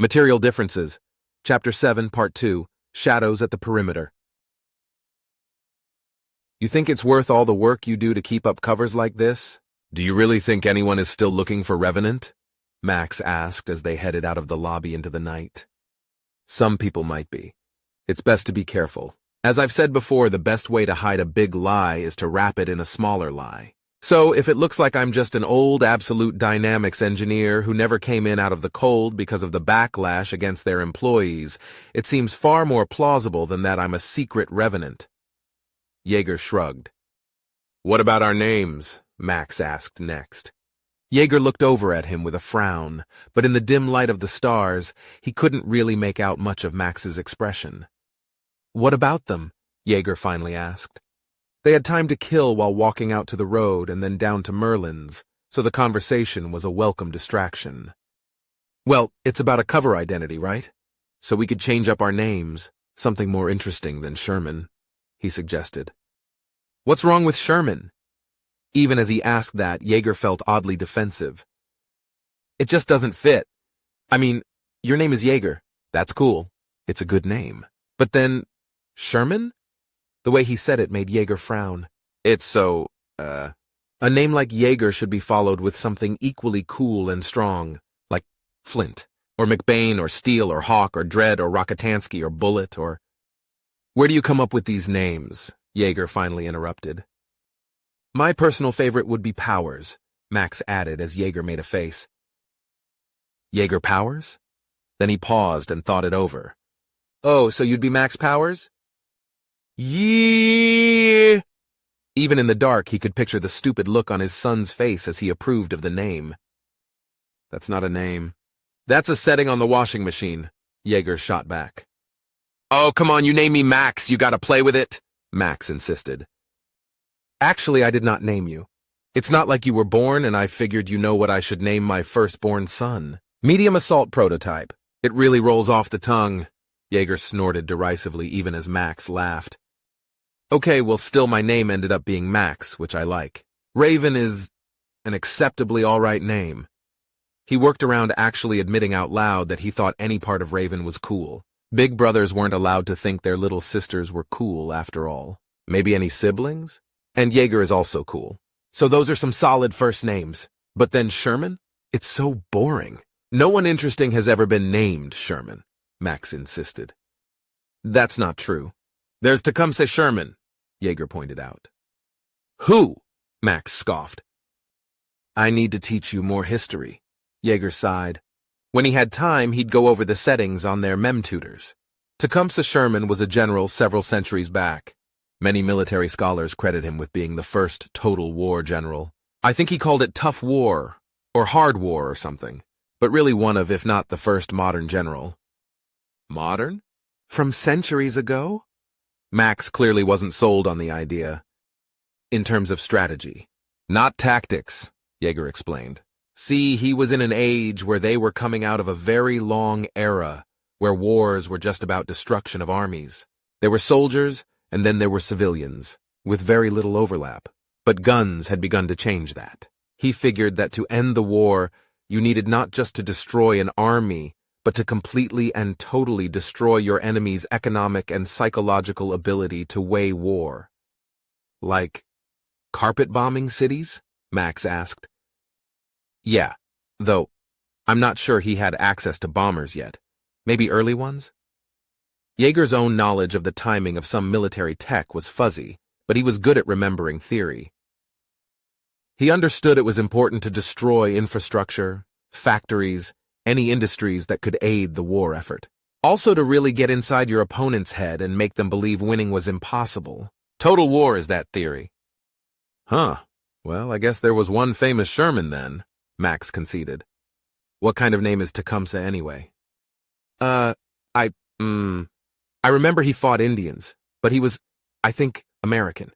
Material Differences, Chapter 7, Part 2, Shadows at the Perimeter. You think it's worth all the work you do to keep up covers like this? Do you really think anyone is still looking for Revenant? Max asked as they headed out of the lobby into the night. Some people might be. It's best to be careful. As I've said before, the best way to hide a big lie is to wrap it in a smaller lie. So if it looks like I'm just an old absolute dynamics engineer who never came in out of the cold because of the backlash against their employees, it seems far more plausible than that I'm a secret Revenant. Yeager shrugged. What about our names? Max asked next. Yeager looked over at him with a frown, but in the dim light of the stars, he couldn't really make out much of Max's expression. What about them? Yeager finally asked. They had time to kill while walking out to the road and then down to Merlin's, so the conversation was a welcome distraction. Well, it's about a cover identity, right? So we could change up our names, something more interesting than Sherman, he suggested. What's wrong with Sherman? Even as he asked that, Yeager felt oddly defensive. It just doesn't fit. I mean, your name is Yeager. That's cool. It's a good name. But then, Sherman? The way he said it made Yeager frown. It's so, a name like Yeager should be followed with something equally cool and strong, like Flint, or McBain, or Steele, or Hawk, or Dredd, or Rockatansky, or Bullet, or... Where do you come up with these names? Yeager finally interrupted. My personal favorite would be Powers, Max added as Yeager made a face. Yeager Powers? Then he paused and thought it over. Oh, so you'd be Max Powers? Yeah. Even in the dark, he could picture the stupid look on his son's face as he approved of the name. That's not a name. That's a setting on the washing machine, Yeager shot back. Oh, come on, you name me Max, you gotta play with it, Max insisted. Actually, I did not name you. It's not like you were born and I figured you know what I should name my firstborn son. Medium assault prototype. It really rolls off the tongue. Yeager snorted derisively even as Max laughed. Okay, well still my name ended up being Max, which I like. Raven is an acceptably alright name. He worked around actually admitting out loud that he thought any part of Raven was cool. Big brothers weren't allowed to think their little sisters were cool after all. Maybe any siblings? And Yeager is also cool. So those are some solid first names. But then Sherman? It's so boring. No one interesting has ever been named Sherman, Max insisted. That's not true. There's Tecumseh Sherman, Yeager pointed out. Who? Max scoffed. I need to teach you more history, Yeager sighed. When he had time, he'd go over the settings on their mem tutors. Tecumseh Sherman was a general several centuries back. Many military scholars credit him with being the first total war general. I think he called it tough war, or hard war or something, but really one of, if not the first modern general. Modern? From centuries ago? Max clearly wasn't sold on the idea. In terms of strategy. Not tactics, Yeager explained. See, he was in an age where they were coming out of a very long era, where wars were just about destruction of armies. There were soldiers, and then there were civilians, with very little overlap. But guns had begun to change that. He figured that to end the war, you needed not just to destroy an army, but to completely and totally destroy your enemy's economic and psychological ability to weigh war. Like carpet bombing cities? Max asked. Yeah, though I'm not sure he had access to bombers yet. Maybe early ones? Yeager's own knowledge of the timing of some military tech was fuzzy, but he was good at remembering theory. He understood it was important to destroy infrastructure, factories, any industries that could aid the war effort. Also to really get inside your opponent's head and make them believe winning was impossible. Total war is that theory. Huh. Well, I guess there was one famous Sherman then, Max conceded. What kind of name is Tecumseh anyway? I remember he fought Indians, but he was, I think, American.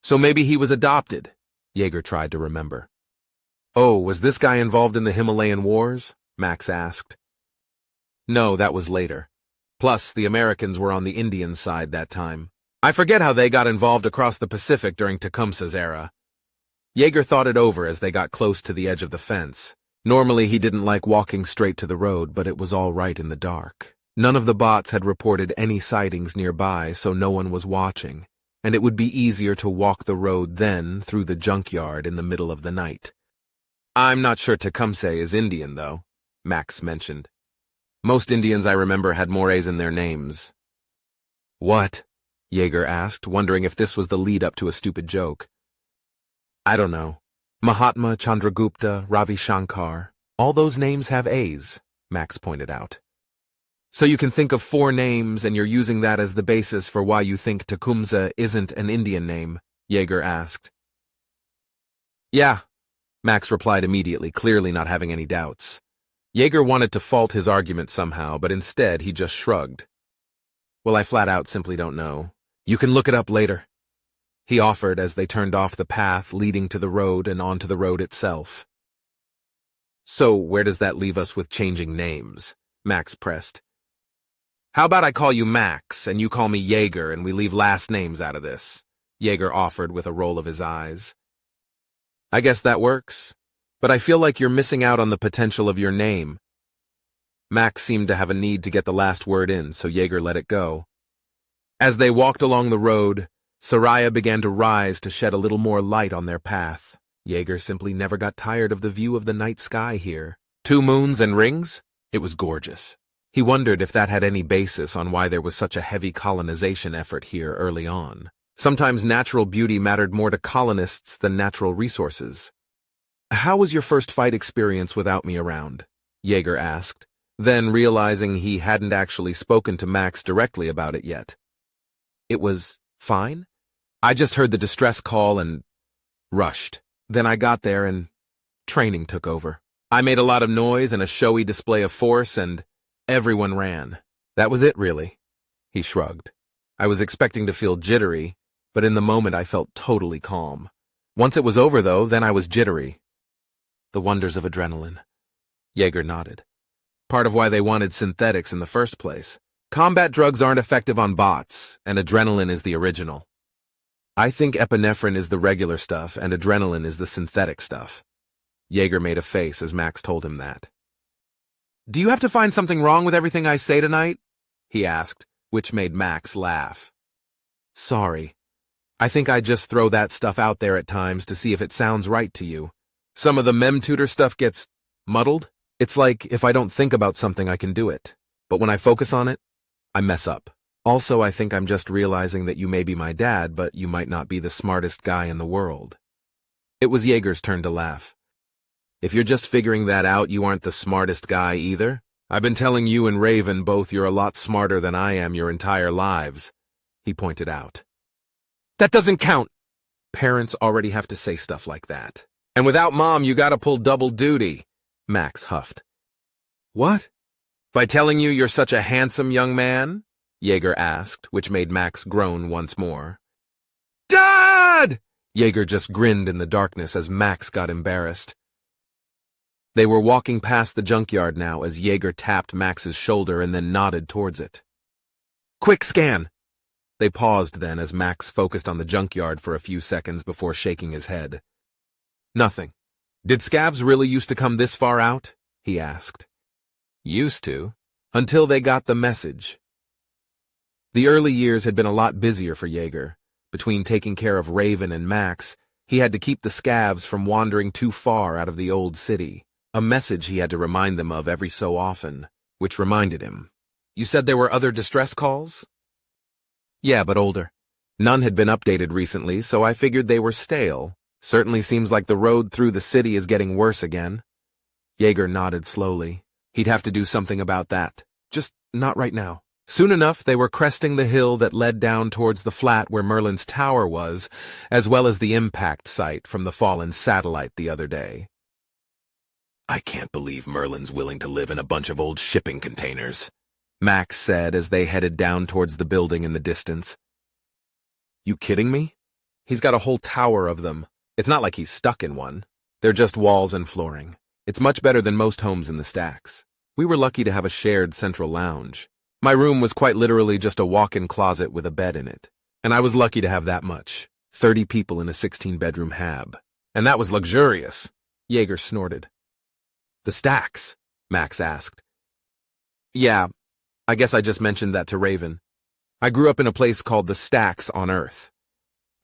So maybe he was adopted, Yeager tried to remember. Oh, was this guy involved in the Himalayan Wars? Max asked. No, that was later. Plus, the Americans were on the Indian side that time. I forget how they got involved across the Pacific during Tecumseh's era. Yeager thought it over as they got close to the edge of the fence. Normally, he didn't like walking straight to the road, but it was all right in the dark. None of the bots had reported any sightings nearby, so no one was watching, and it would be easier to walk the road then through the junkyard in the middle of the night. I'm not sure Tecumseh is Indian, though, Max mentioned. Most Indians I remember had more A's in their names. What? Yeager asked, wondering if this was the lead-up to a stupid joke. I don't know. Mahatma, Chandragupta, Ravi Shankar. All those names have A's, Max pointed out. So you can think of 4 names and you're using that as the basis for why you think Tecumseh isn't an Indian name, Yeager asked. Yeah, Max replied immediately, clearly not having any doubts. Yeager wanted to fault his argument somehow, but instead he just shrugged. Well, I flat out simply don't know. You can look it up later, he offered as they turned off the path leading to the road and onto the road itself. So where does that leave us with changing names? Max pressed. How about I call you Max and you call me Yeager and we leave last names out of this? Yeager offered with a roll of his eyes. I guess that works, but I feel like you're missing out on the potential of your name. Max seemed to have a need to get the last word in, so Yeager let it go. As they walked along the road, Soraya began to rise to shed a little more light on their path. Yeager simply never got tired of the view of the night sky here. 2 moons and rings? It was gorgeous. He wondered if that had any basis on why there was such a heavy colonization effort here early on. Sometimes natural beauty mattered more to colonists than natural resources. How was your first fight experience without me around? Yeager asked, then realizing he hadn't actually spoken to Max directly about it yet. It was fine. I just heard the distress call and rushed. Then I got there and training took over. I made a lot of noise and a showy display of force and everyone ran. That was it, really. He shrugged. I was expecting to feel jittery, but in the moment I felt totally calm. Once it was over, though, then I was jittery. The wonders of adrenaline. Yeager nodded. Part of why they wanted synthetics in the first place. Combat drugs aren't effective on bots, and adrenaline is the original. I think epinephrine is the regular stuff, and adrenaline is the synthetic stuff. Yeager made a face as Max told him that. Do you have to find something wrong with everything I say tonight? He asked, which made Max laugh. Sorry. I think I just throw that stuff out there at times to see if it sounds right to you. Some of the mem-tutor stuff gets muddled. It's like if I don't think about something, I can do it. But when I focus on it, I mess up. Also, I think I'm just realizing that you may be my dad, but you might not be the smartest guy in the world. It was Yeager's turn to laugh. If you're just figuring that out, you aren't the smartest guy either. I've been telling you and Raven both you're a lot smarter than I am your entire lives, he pointed out. That doesn't count. Parents already have to say stuff like that. And without Mom, you gotta pull double duty, Max huffed. What? By telling you you're such a handsome young man? Yeager asked, which made Max groan once more. Dad! Yeager just grinned in the darkness as Max got embarrassed. They were walking past the junkyard now as Yeager tapped Max's shoulder and then nodded towards it. Quick scan! They paused then as Max focused on the junkyard for a few seconds before shaking his head. Nothing. Did scavs really used to come this far out? He asked. Used to, until they got the message. The early years had been a lot busier for Yeager. Between taking care of Raven and Max, he had to keep the scavs from wandering too far out of the old city. A message he had to remind them of every so often, which reminded him. You said there were other distress calls? Yeah, but older. None had been updated recently, so I figured they were stale. Certainly seems like the road through the city is getting worse again. Yeager nodded slowly. He'd have to do something about that. Just not right now. Soon enough, they were cresting the hill that led down towards the flat where Merlin's tower was, as well as the impact site from the fallen satellite the other day. I can't believe Merlin's willing to live in a bunch of old shipping containers, Max said as they headed down towards the building in the distance. You kidding me? He's got a whole tower of them. It's not like he's stuck in one. They're just walls and flooring. It's much better than most homes in the stacks. We were lucky to have a shared central lounge. My room was quite literally just a walk-in closet with a bed in it. And I was lucky to have that much. 30 people in a 16-bedroom hab. And that was luxurious, Yeager snorted. The stacks? Max asked. Yeah, I guess I just mentioned that to Raven. I grew up in a place called the Stacks on Earth.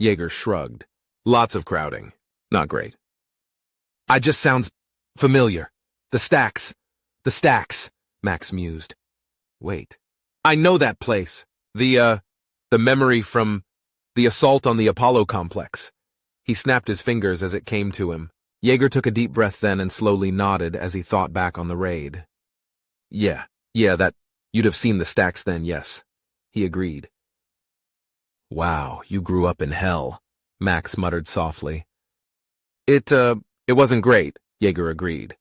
Yeager shrugged. Lots of crowding. Not great. I just sounds familiar. The stacks, Max mused. Wait. I know that place. The memory from the assault on the Apollo complex. He snapped his fingers as it came to him. Yeager took a deep breath then and slowly nodded as he thought back on the raid. Yeah, that, you'd have seen the stacks then, yes. He agreed. Wow, you grew up in hell, Max muttered softly. It wasn't great, Yeager agreed.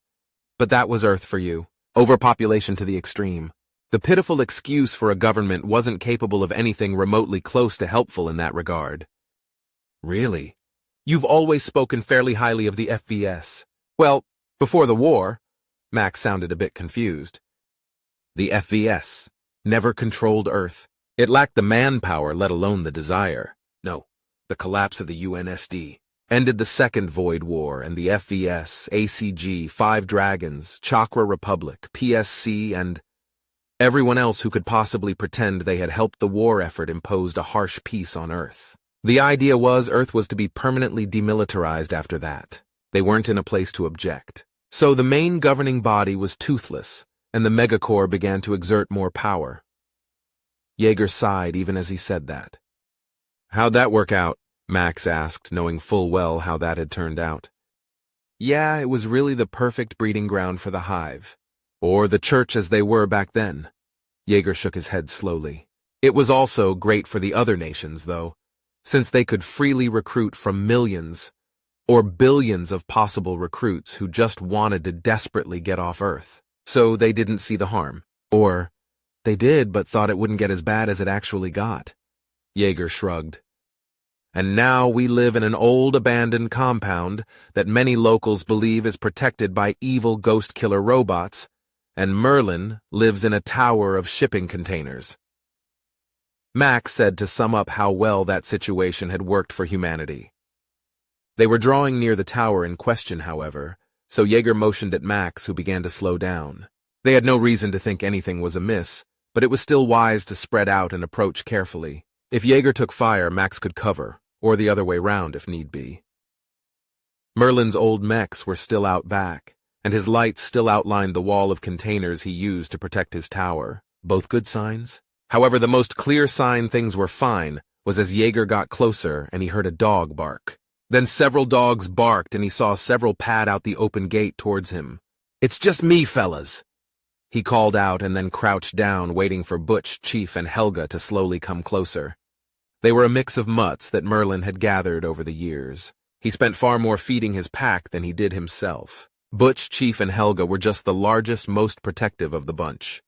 But that was Earth for you. Overpopulation to the extreme. The pitiful excuse for a government wasn't capable of anything remotely close to helpful in that regard. Really? You've always spoken fairly highly of the FVS. Well, before the war, Max sounded a bit confused. The FVS never controlled Earth. It lacked the manpower, let alone the desire. No, the collapse of the UNSD ended the Second Void War, and the FVS, ACG, Five Dragons, Chakra Republic, PSC, and everyone else who could possibly pretend they had helped the war effort imposed a harsh peace on Earth. The idea was Earth was to be permanently demilitarized after that. They weren't in a place to object. So the main governing body was toothless, and the megacorps began to exert more power. Yeager sighed even as he said that. How'd that work out? Max asked, knowing full well how that had turned out. Yeah, it was really the perfect breeding ground for the hive. Or the church as they were back then. Yeager shook his head slowly. It was also great for the other nations, though, since they could freely recruit from millions or billions of possible recruits who just wanted to desperately get off Earth. So they didn't see the harm. Or they did but thought it wouldn't get as bad as it actually got. Yeager shrugged. And now we live in an old abandoned compound that many locals believe is protected by evil ghost killer robots, and Merlin lives in a tower of shipping containers. Max said to sum up how well that situation had worked for humanity. They were drawing near the tower in question, however, so Yeager motioned at Max, who began to slow down. They had no reason to think anything was amiss, but it was still wise to spread out and approach carefully. If Yeager took fire, Max could cover, or the other way round if need be. Merlin's old mechs were still out back, and his lights still outlined the wall of containers he used to protect his tower. Both good signs. However, the most clear sign things were fine was as Yeager got closer and he heard a dog bark. Then several dogs barked and he saw several pad out the open gate towards him. "It's just me, fellas," he called out and then crouched down, waiting for Butch, Chief, and Helga to slowly come closer. They were a mix of mutts that Merlin had gathered over the years. He spent far more feeding his pack than he did himself. Butch, Chief, and Helga were just the largest, most protective of the bunch.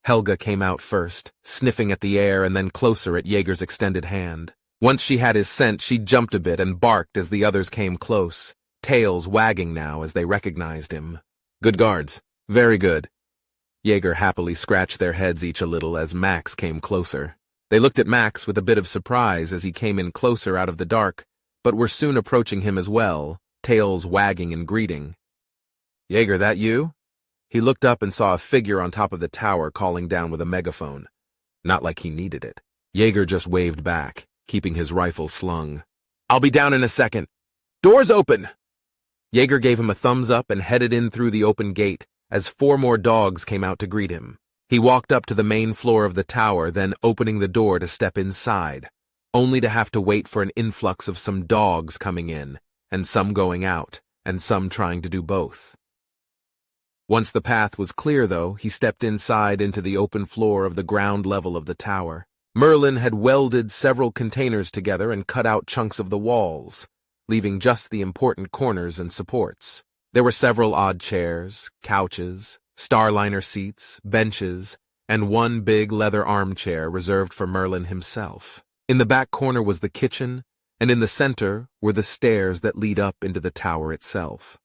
Helga came out first, sniffing at the air and then closer at Yeager's extended hand. Once she had his scent, she jumped a bit and barked as the others came close, tails wagging now as they recognized him. "Good guards. Very good." Yeager happily scratched their heads each a little as Max came closer. They looked at Max with a bit of surprise as he came in closer out of the dark, but were soon approaching him as well, tails wagging in greeting. "Yeager, that you?" He looked up and saw a figure on top of the tower calling down with a megaphone. Not like he needed it. Yeager just waved back, keeping his rifle slung. "I'll be down in a second. Doors open!" Yeager gave him a thumbs up and headed in through the open gate as 4 more dogs came out to greet him. He walked up to the main floor of the tower, then opening the door to step inside, only to have to wait for an influx of some dogs coming in, and some going out, and some trying to do both. Once the path was clear, though, he stepped inside into the open floor of the ground level of the tower. Merlin had welded several containers together and cut out chunks of the walls, leaving just the important corners and supports. There were several odd chairs, couches, Starliner seats, benches, and one big leather armchair reserved for Merlin himself. In the back corner was the kitchen, and in the center were the stairs that lead up into the tower itself.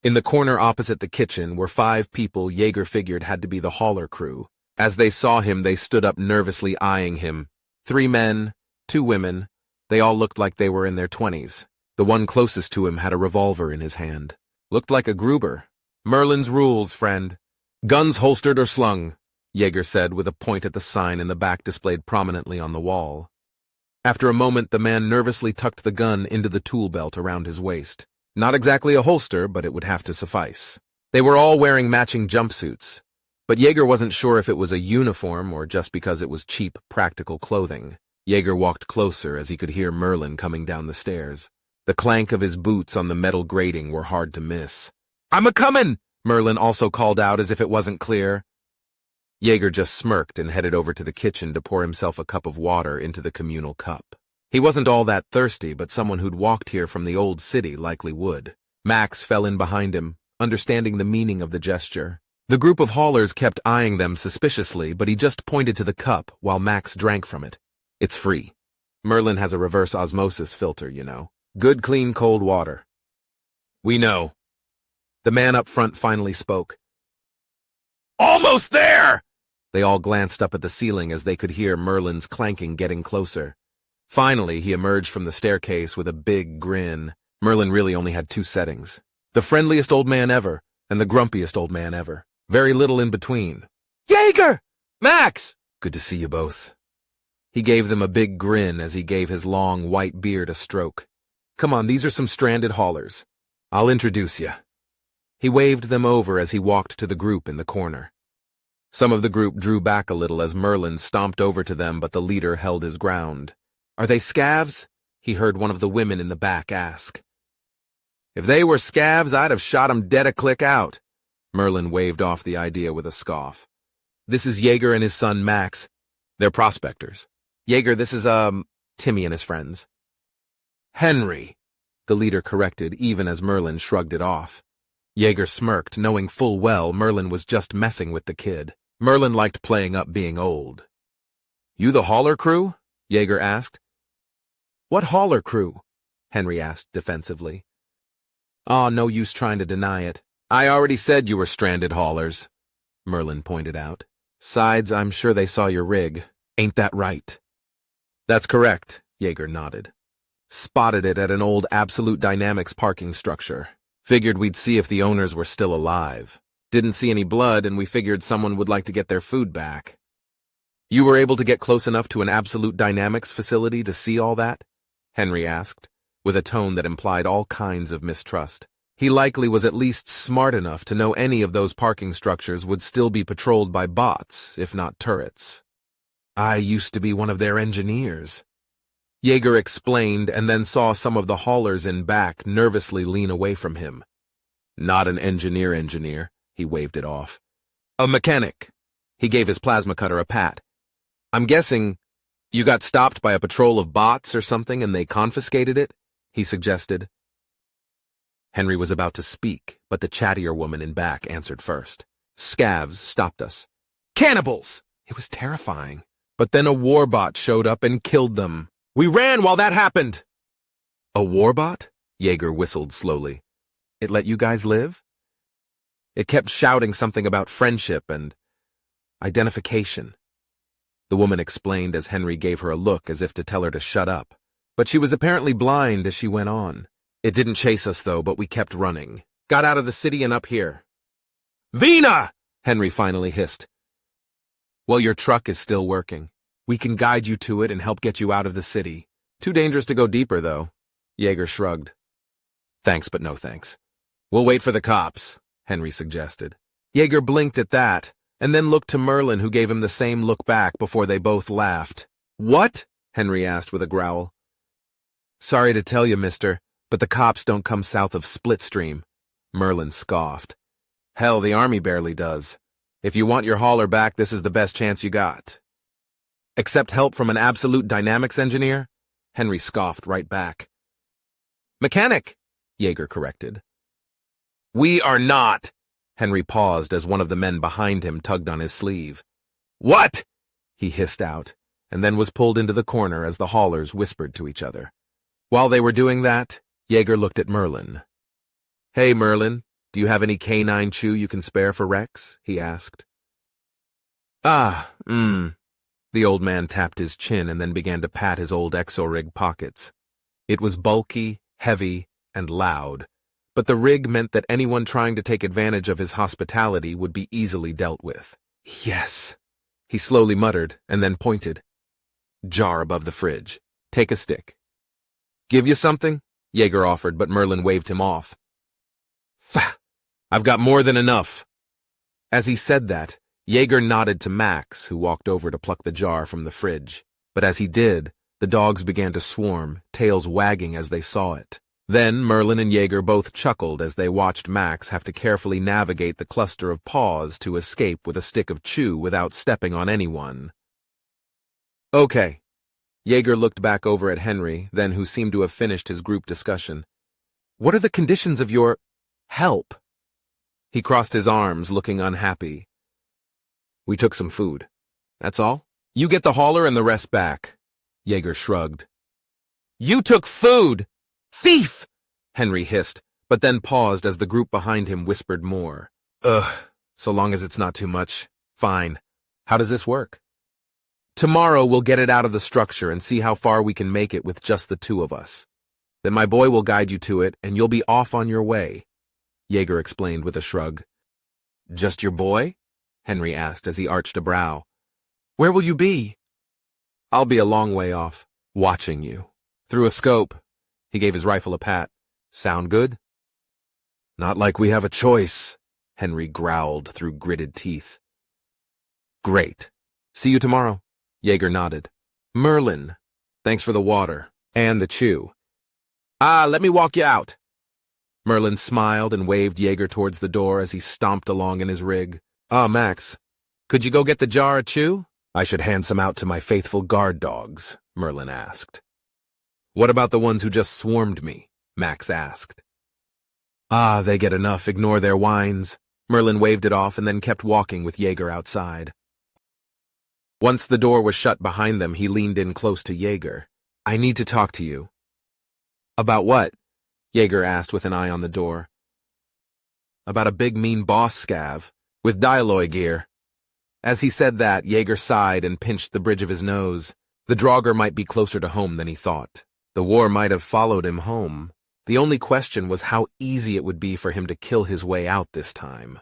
In the corner opposite the kitchen were 5 people Yeager figured had to be the hauler crew. As they saw him, they stood up nervously eyeing him. 3 men, 2 women. They all looked like they were in their 20s. The one closest to him had a revolver in his hand. Looked like a Gruber. Merlin's rules, friend. Guns holstered or slung, Yeager said with a point at the sign in the back displayed prominently on the wall. After a moment, the man nervously tucked the gun into the tool belt around his waist. Not exactly a holster, but it would have to suffice. They were all wearing matching jumpsuits, but Yeager wasn't sure if it was a uniform or just because it was cheap, practical clothing. Yeager walked closer as he could hear Merlin coming down the stairs. The clank of his boots on the metal grating were hard to miss. "I'm a-comin'!" Merlin also called out as if it wasn't clear. Yeager just smirked and headed over to the kitchen to pour himself a cup of water into the communal cup. He wasn't all that thirsty, but someone who'd walked here from the old city likely would. Max fell in behind him, understanding the meaning of the gesture. The group of haulers kept eyeing them suspiciously, but he just pointed to the cup while Max drank from it. "It's free. Merlin has a reverse osmosis filter, you know. Good, clean, cold water." "We know." The man up front finally spoke. "Almost there!" They all glanced up at the ceiling as they could hear Merlin's clanking getting closer. Finally, he emerged from the staircase with a big grin. Merlin really only had two settings. The friendliest old man ever, and the grumpiest old man ever. Very little in between. "Yeager! Max! Good to see you both." He gave them a big grin as he gave his long, white beard a stroke. "Come on, these are some stranded haulers. I'll introduce you." He waved them over as he walked to the group in the corner. Some of the group drew back a little as Merlin stomped over to them, but the leader held his ground. "Are they scavs?" he heard one of the women in the back ask. "If they were scavs, I'd have shot 'em dead a click out." Merlin waved off the idea with a scoff. "This is Yeager and his son Max. They're prospectors. Yeager, this is, Timmy and his friends." "Henry," the leader corrected, even as Merlin shrugged it off. Yeager smirked, knowing full well Merlin was just messing with the kid. Merlin liked playing up being old. "You the hauler crew?" Yeager asked. "What hauler crew?" Henry asked defensively. "Aw, no use trying to deny it. I already said you were stranded haulers," Merlin pointed out. "Sides, I'm sure they saw your rig. Ain't that right?" "That's correct," Yeager nodded. "Spotted it at an old Absolute Dynamics parking structure. Figured we'd see if the owners were still alive. Didn't see any blood, and we figured someone would like to get their food back." "You were able to get close enough to an Absolute Dynamics facility to see all that?" Henry asked, with a tone that implied all kinds of mistrust. He likely was at least smart enough to know any of those parking structures would still be patrolled by bots, if not turrets. "I used to be one of their engineers." Yeager explained and then saw some of the haulers in back nervously lean away from him. "Not an engineer, he waved it off. "A mechanic." He gave his plasma cutter a pat. "I'm guessing you got stopped by a patrol of bots or something and they confiscated it?" he suggested. Henry was about to speak, but the chattier woman in back answered first. "Scavs stopped us." "Cannibals!" It was terrifying. "But then a warbot showed up and killed them. We ran while that happened." "A warbot?" Yeager whistled slowly. "It let you guys live?" "It kept shouting something about friendship and identification." The woman explained as Henry gave her a look as if to tell her to shut up. But she was apparently blind as she went on. "It didn't chase us, though, but we kept running. Got out of the city and up here." "Vina!" Henry finally hissed. "Well, your truck is still working. We can guide you to it and help get you out of the city. Too dangerous to go deeper, though." Yeager shrugged. "Thanks, but no thanks. We'll wait for the cops," Henry suggested. Yeager blinked at that, and then looked to Merlin, who gave him the same look back before they both laughed. "What?" Henry asked with a growl. "Sorry to tell you, mister, but the cops don't come south of Splitstream," Merlin scoffed. "Hell, the army barely does. If you want your hauler back, this is the best chance you got." "Accept help from an Absolute Dynamics engineer?" Henry scoffed right back. "Mechanic," Yeager corrected. "We are not." Henry paused as one of the men behind him tugged on his sleeve. "What?" he hissed out, and then was pulled into the corner as the haulers whispered to each other. While they were doing that, Yeager looked at Merlin. "Hey, Merlin, do you have any canine chew you can spare for Rex?" he asked. The old man tapped his chin and then began to pat his old exorig pockets. It was bulky, heavy, and loud, but the rig meant that anyone trying to take advantage of his hospitality would be easily dealt with. Yes, he slowly muttered and then pointed. Jar above the fridge. Take a stick. Give you something? Jaeger offered, but Merlin waved him off. Pfft, I've got more than enough. As he said that, Jaeger nodded to Max, who walked over to pluck the jar from the fridge. But as he did, the dogs began to swarm, tails wagging as they saw it. Then Merlin and Jaeger both chuckled as they watched Max have to carefully navigate the cluster of paws to escape with a stick of chew without stepping on anyone. Okay. Jaeger looked back over at Henry, then who seemed to have finished his group discussion. What are the conditions of your help? He crossed his arms, looking unhappy. We took some food. That's all? You get the hauler and the rest back. Jaeger shrugged. You took food! Thief! Henry hissed, but then paused as the group behind him whispered more. Ugh, so long as it's not too much. Fine. How does this work? Tomorrow we'll get it out of the structure and see how far we can make it with just the two of us. Then my boy will guide you to it, and you'll be off on your way, Jaeger explained with a shrug. Just your boy? Henry asked as he arched a brow. Where will you be? I'll be a long way off, watching you. Through a scope. He gave his rifle a pat. Sound good? Not like we have a choice, Henry growled through gritted teeth. Great. See you tomorrow. Jaeger nodded. Merlin, thanks for the water and the chew. Let me walk you out. Merlin smiled and waved Jaeger towards the door as he stomped along in his rig. Max, could you go get the jar of chew? I should hand some out to my faithful guard dogs, Merlin asked. What about the ones who just swarmed me? Max asked. They get enough, ignore their whines. Merlin waved it off and then kept walking with Jaeger outside. Once the door was shut behind them, he leaned in close to Jaeger. I need to talk to you. About what? Jaeger asked with an eye on the door. About a big mean boss scav, with dialloy gear. As he said that, Jaeger sighed and pinched the bridge of his nose. The Draugr might be closer to home than he thought. The war might have followed him home. The only question was how easy it would be for him to kill his way out this time.